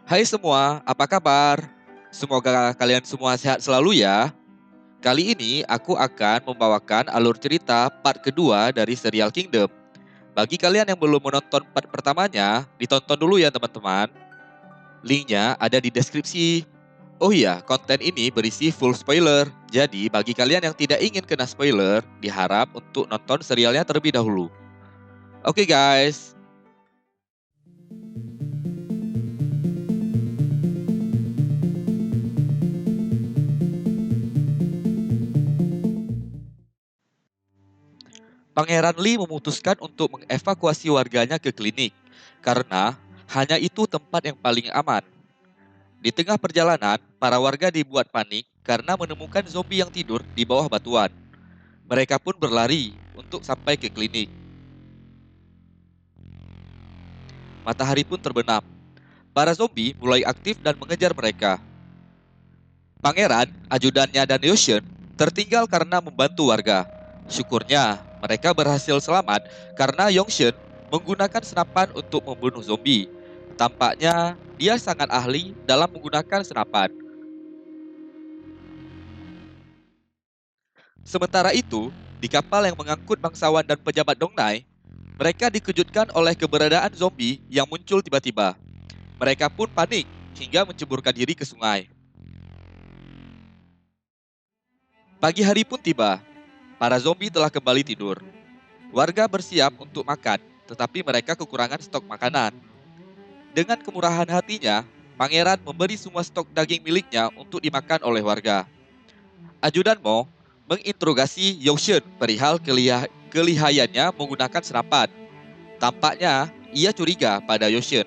Hai semua, apa kabar? Semoga kalian semua sehat selalu ya. Kali ini aku akan membawakan alur cerita part kedua dari serial Kingdom. Bagi kalian yang belum menonton part pertamanya, ditonton dulu ya teman-teman. Linknya ada di deskripsi. Oh iya, konten ini berisi full spoiler. Jadi bagi kalian yang tidak ingin kena spoiler, diharap untuk nonton serialnya terlebih dahulu. Oke guys. Pangeran Lee memutuskan untuk mengevakuasi warganya ke klinik karena hanya itu tempat yang paling aman. Di tengah perjalanan, para warga dibuat panik karena menemukan zombie yang tidur di bawah batuan. Mereka pun berlari untuk sampai ke klinik. Matahari pun terbenam. Para zombie mulai aktif dan mengejar mereka. Pangeran, ajudannya dan Yoshun tertinggal karena membantu warga. Syukurnya, mereka berhasil selamat karena Yongshun menggunakan senapan untuk membunuh zombie. Tampaknya dia sangat ahli dalam menggunakan senapan. Sementara itu, di kapal yang mengangkut bangsawan dan pejabat Dongnai, mereka dikejutkan oleh keberadaan zombie yang muncul tiba-tiba. Mereka pun panik hingga menceburkan diri ke sungai. Pagi hari pun tiba. Para zombie telah kembali tidur. Warga bersiap untuk makan, tetapi mereka kekurangan stok makanan. Dengan kemurahan hatinya, pangeran memberi semua stok daging miliknya untuk dimakan oleh warga. Ajudan Mo menginterogasi Yoshun perihal kelihayannya menggunakan senapan. Tampaknya ia curiga pada Yoshun.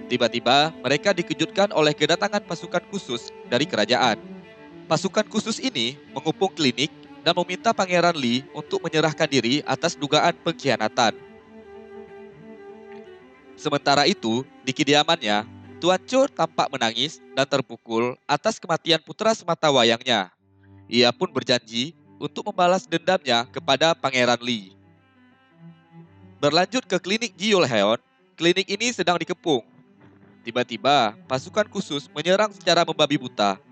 Tiba-tiba mereka dikejutkan oleh kedatangan pasukan khusus dari kerajaan. Pasukan khusus ini mengepung klinik dan meminta Pangeran Lee untuk menyerahkan diri atas dugaan pengkhianatan. Sementara itu, di kediamannya, Tuan Cho tampak menangis dan terpukul atas kematian putra sematawayangnya. Ia pun berjanji untuk membalas dendamnya kepada Pangeran Lee. Berlanjut ke klinik Jiolheon, klinik ini sedang dikepung. Tiba-tiba, pasukan khusus menyerang secara membabi buta.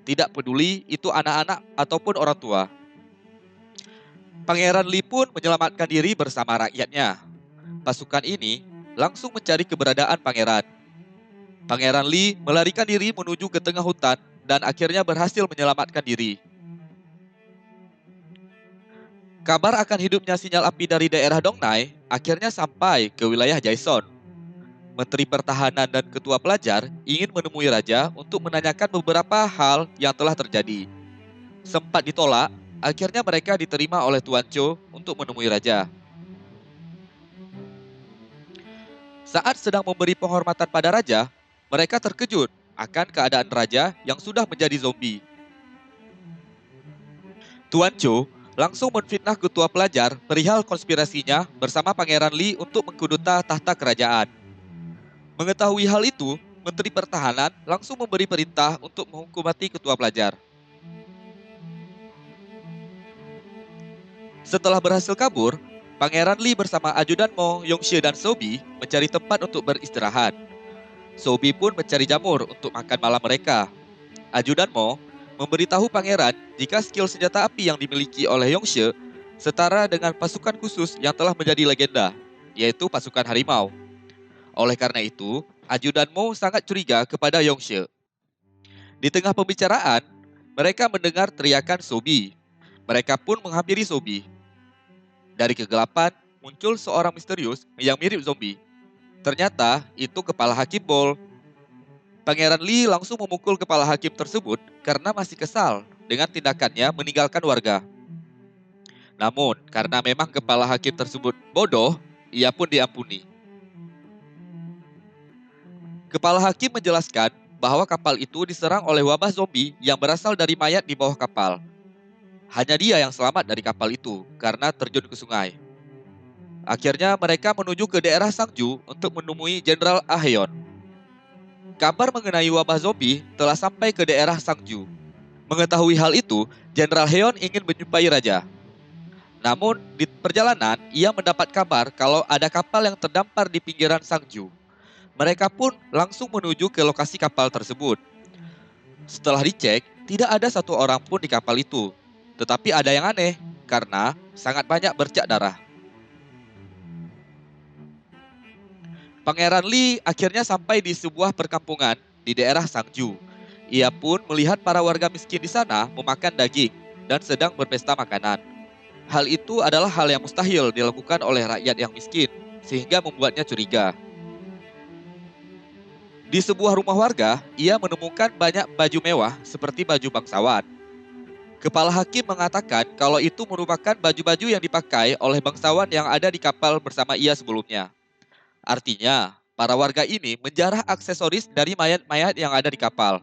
Tidak peduli itu anak-anak ataupun orang tua. Pangeran Lee pun menyelamatkan diri bersama rakyatnya. Pasukan ini langsung mencari keberadaan pangeran. Pangeran Lee melarikan diri menuju ke tengah hutan dan akhirnya berhasil menyelamatkan diri. Kabar akan hidupnya sinyal api dari daerah Dongnai akhirnya sampai ke wilayah Jaeson. Menteri Pertahanan dan Ketua Pelajar ingin menemui Raja untuk menanyakan beberapa hal yang telah terjadi. Sempat ditolak, akhirnya mereka diterima oleh Tuan Cho untuk menemui Raja. Saat sedang memberi penghormatan pada Raja, mereka terkejut akan keadaan Raja yang sudah menjadi zombie. Tuan Cho langsung menfitnah ketua pelajar perihal konspirasinya bersama Pangeran Lee untuk mengkudeta tahta kerajaan. Mengetahui hal itu, Menteri Pertahanan langsung memberi perintah untuk menghukum mati ketua pelajar. Setelah berhasil kabur, Pangeran Lee bersama ajudan Mo, Yongxie dan Sobi mencari tempat untuk beristirahat. Sobi pun mencari jamur untuk makan malam mereka. Ajudan Mo memberitahu pangeran jika skill senjata api yang dimiliki oleh Yongxie setara dengan pasukan khusus yang telah menjadi legenda, yaitu pasukan harimau. Oleh karena itu, ajudan Mo sangat curiga kepada Yongxie. Di tengah pembicaraan, mereka mendengar teriakan Sobi. Mereka pun menghampiri Sobi. Dari kegelapan, muncul seorang misterius yang mirip zombie. Ternyata itu kepala Hakim Ball. Pangeran Lee langsung memukul kepala hakim tersebut karena masih kesal dengan tindakannya meninggalkan warga. Namun, karena memang kepala hakim tersebut bodoh, ia pun diampuni. Kepala hakim menjelaskan bahwa kapal itu diserang oleh wabah zombie yang berasal dari mayat di bawah kapal. Hanya dia yang selamat dari kapal itu karena terjun ke sungai. Akhirnya mereka menuju ke daerah Sangju untuk menemui Jenderal Aheon. Kabar mengenai wabah zombie telah sampai ke daerah Sangju. Mengetahui hal itu, Jenderal Heon ingin menjumpai raja. Namun, di perjalanan, ia mendapat kabar kalau ada kapal yang terdampar di pinggiran Sangju. Mereka pun langsung menuju ke lokasi kapal tersebut. Setelah dicek, tidak ada satu orang pun di kapal itu. Tetapi ada yang aneh, karena sangat banyak bercak darah. Pangeran Li akhirnya sampai di sebuah perkampungan di daerah Sangju. Ia pun melihat para warga miskin di sana memakan daging dan sedang berpesta makanan. Hal itu adalah hal yang mustahil dilakukan oleh rakyat yang miskin, sehingga membuatnya curiga. Di sebuah rumah warga, ia menemukan banyak baju mewah seperti baju bangsawan. Kepala hakim mengatakan kalau itu merupakan baju-baju yang dipakai oleh bangsawan yang ada di kapal bersama ia sebelumnya. Artinya, para warga ini menjarah aksesoris dari mayat-mayat yang ada di kapal.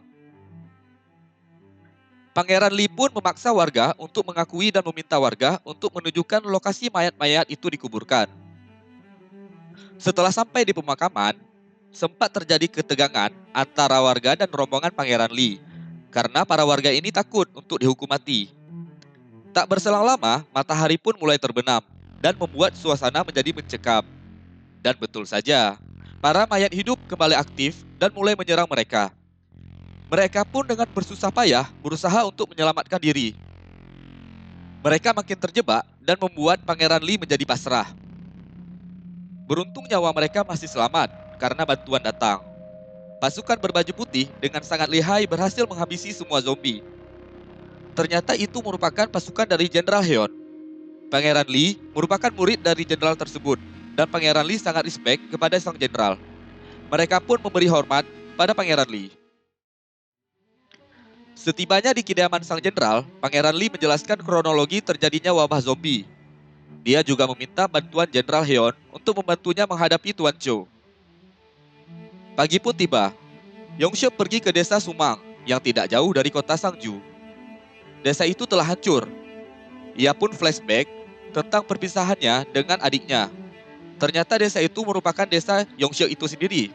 Pangeran Li pun memaksa warga untuk mengakui dan meminta warga untuk menunjukkan lokasi mayat-mayat itu dikuburkan. Setelah sampai di pemakaman, sempat terjadi ketegangan antara warga dan rombongan Pangeran Li karena para warga ini takut untuk dihukum mati. Tak berselang lama, matahari pun mulai terbenam dan membuat suasana menjadi mencekam. Dan betul saja, para mayat hidup kembali aktif dan mulai menyerang mereka. Mereka pun dengan bersusah payah berusaha untuk menyelamatkan diri. Mereka makin terjebak dan membuat Pangeran Li menjadi pasrah. Beruntung nyawa mereka masih selamat karena bantuan datang. Pasukan berbaju putih dengan sangat lihai berhasil menghabisi semua zombie. Ternyata itu merupakan pasukan dari Jenderal Heon. Pangeran Li merupakan murid dari jenderal tersebut, dan Pangeran Li sangat respect kepada sang jenderal. Mereka pun memberi hormat pada Pangeran Li. Setibanya di kediaman sang jenderal, Pangeran Li menjelaskan kronologi terjadinya wabah zombie. Dia juga meminta bantuan Jenderal Heon untuk membantunya menghadapi Tuan Cho. Pagi pun tiba. Yongshio pergi ke desa Sumang yang tidak jauh dari kota Sangju. Desa itu telah hancur. Ia pun flashback tentang perpisahannya dengan adiknya. Ternyata desa itu merupakan desa Yongshio itu sendiri.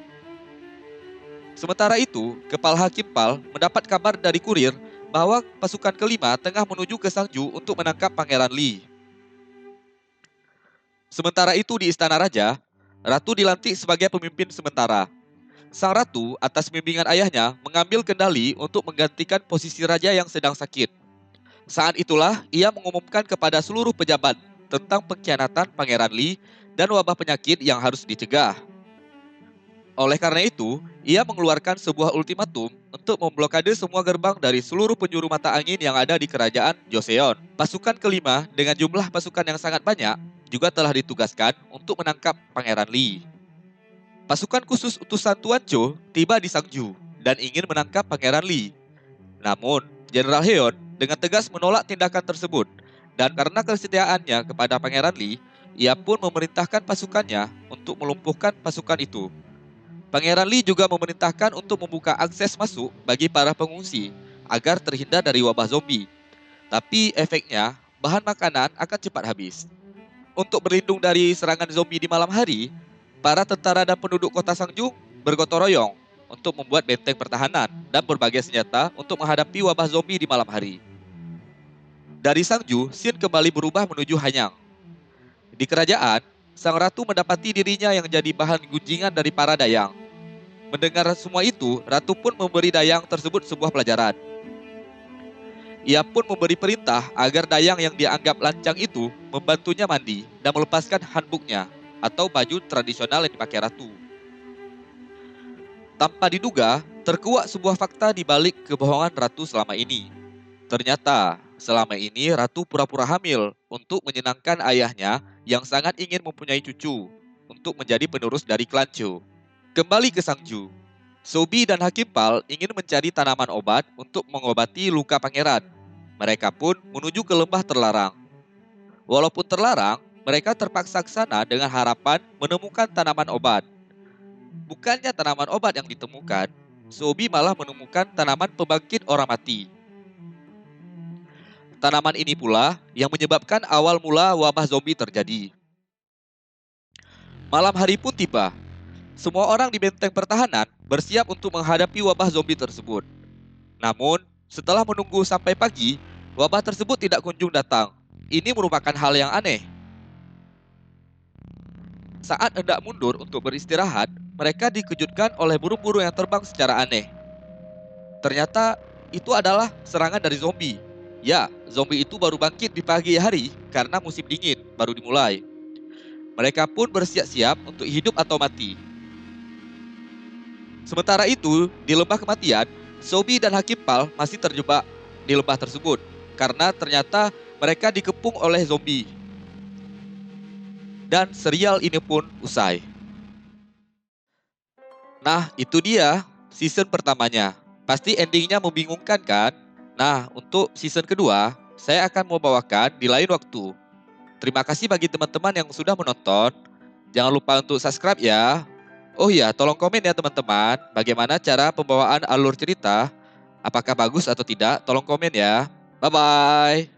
Sementara itu, Kepala Hakim Pal mendapat kabar dari kurir bahwa pasukan kelima tengah menuju ke Sangju untuk menangkap Pangeran Li. Sementara itu di Istana Raja, Ratu dilantik sebagai pemimpin sementara. Sang Ratu atas bimbingan ayahnya mengambil kendali untuk menggantikan posisi raja yang sedang sakit. Saat itulah ia mengumumkan kepada seluruh pejabat tentang pengkhianatan Pangeran Li dan wabah penyakit yang harus dicegah. Oleh karena itu, ia mengeluarkan sebuah ultimatum untuk memblokade semua gerbang dari seluruh penjuru mata angin yang ada di kerajaan Joseon. Pasukan kelima dengan jumlah pasukan yang sangat banyak juga telah ditugaskan untuk menangkap Pangeran Li. Pasukan khusus utusan Tuan Cho tiba di Sangju dan ingin menangkap Pangeran Li. Namun, Jenderal Heon dengan tegas menolak tindakan tersebut, dan karena kesetiaannya kepada Pangeran Li, ia pun memerintahkan pasukannya untuk melumpuhkan pasukan itu. Pangeran Li juga memerintahkan untuk membuka akses masuk bagi para pengungsi agar terhindar dari wabah zombie. Tapi efeknya, bahan makanan akan cepat habis. Untuk berlindung dari serangan zombie di malam hari, para tentara dan penduduk kota Sangju bergotong royong untuk membuat benteng pertahanan dan berbagai senjata untuk menghadapi wabah zombie di malam hari. Dari Sangju, scene kembali berubah menuju Hanyang. Di kerajaan, sang ratu mendapati dirinya yang jadi bahan gunjingan dari para dayang. Mendengar semua itu, ratu pun memberi dayang tersebut sebuah pelajaran. Ia pun memberi perintah agar dayang yang dianggap lancang itu membantunya mandi dan melepaskan hanboknya atau baju tradisional yang dipakai ratu. Tanpa diduga, terkuak sebuah fakta di balik kebohongan ratu selama ini. Ternyata, selama ini ratu pura-pura hamil untuk menyenangkan ayahnya yang sangat ingin mempunyai cucu untuk menjadi penerus dari klan Cho. Kembali ke Sangju, Sobi dan Hakim Pal ingin mencari tanaman obat untuk mengobati luka pangeran. Mereka pun menuju ke lembah terlarang. Walaupun terlarang, mereka terpaksa ke sana dengan harapan menemukan tanaman obat. Bukannya tanaman obat yang ditemukan, Sobi malah menemukan tanaman pembangkit orang mati. Tanaman ini pula yang menyebabkan awal mula wabah zombie terjadi. Malam hari pun tiba. Semua orang di benteng pertahanan bersiap untuk menghadapi wabah zombie tersebut. Namun, setelah menunggu sampai pagi, wabah tersebut tidak kunjung datang. Ini merupakan hal yang aneh. Saat hendak mundur untuk beristirahat, mereka dikejutkan oleh burung-burung yang terbang secara aneh. Ternyata itu adalah serangan dari zombie. Ya, zombie itu baru bangkit di pagi hari karena musim dingin baru dimulai. Mereka pun bersiap-siap untuk hidup atau mati. Sementara itu, di lembah kematian, Sobi dan Hakim Pal masih terjebak di lembah tersebut karena ternyata mereka dikepung oleh zombie. Dan serial ini pun usai. Nah, itu dia season pertamanya. Pasti endingnya membingungkan kan? Nah, untuk season kedua, saya akan membawakan di lain waktu. Terima kasih bagi teman-teman yang sudah menonton. Jangan lupa untuk subscribe ya. Oh iya, tolong komen ya teman-teman. Bagaimana cara pembawaan alur cerita? Apakah bagus atau tidak? Tolong komen ya. Bye-bye.